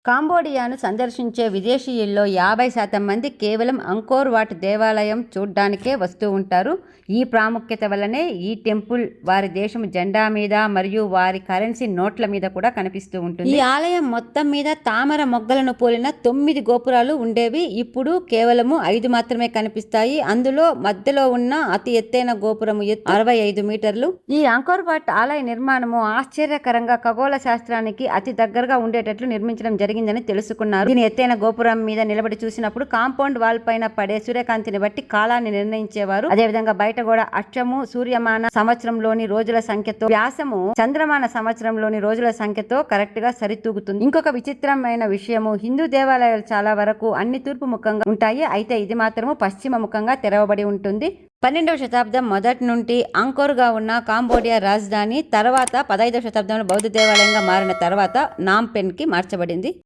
కాంబోడియాను సందర్శించే విదేశీయుల్లో 50% మంది కేవలం అంకోర్ వాట్ దేవాలయం చూడ్డానికే వస్తూ ఉంటారు. ఈ ప్రాముఖ్యత వల్లనే ఈ టెంపుల్ వారి దేశం జెండా మీద మరియు వారి కరెన్సీ నోట్ల మీద కూడా కనిపిస్తూ ఉంటుంది. ఈ ఆలయం మొత్తం మీద తామర మొగ్గలను పోలిన 9 గోపురాలు ఉండేవి. ఇప్పుడు కేవలము 5 మాత్రమే కనిపిస్తాయి. అందులో మధ్యలో ఉన్న అతి ఎత్తైన గోపురము ఎత్తు 65 మీటర్లు. ఈ అంకోర్ వాట్ ఆలయ నిర్మాణము ఆశ్చర్యకరంగా ఖగోళ శాస్త్రానికి అతి దగ్గరగా ఉండేటట్లు నిర్మించడం జరిగిందని తెలుసుకున్నారు. దీని ఎత్తైన గోపురం మీద నిలబడి చూసినప్పుడు కాంపౌండ్ వాల్ పైన పడే సూర్యకాంతిని బట్టి కాలాన్ని నిర్ణయించేవారు. అదేవిధంగా బయట కూడా అక్షము సూర్యమాన సంవత్సరంలోని రోజుల సంఖ్యతో, వ్యాసము చంద్రమాన సంవత్సరంలోని రోజుల సంఖ్యతో కరెక్ట్ గా సరితూగుతుంది. ఇంకొక విచిత్రమైన విషయము, హిందూ దేవాలయాలు చాలా వరకు అన్ని తూర్పు ముఖంగా ఉంటాయి. అయితే ఇది మాత్రము పశ్చిమ ముఖంగా తెరవబడి ఉంటుంది. 12వ శతాబ్దం మొదటి నుండి అంకోర్గా ఉన్న కాంబోడియా రాజధాని తర్వాత 15వ శతాబ్దంలో బౌద్ధ దేవాలయంగా మారిన తర్వాత నామ్ పెన్ కి మార్చబడింది.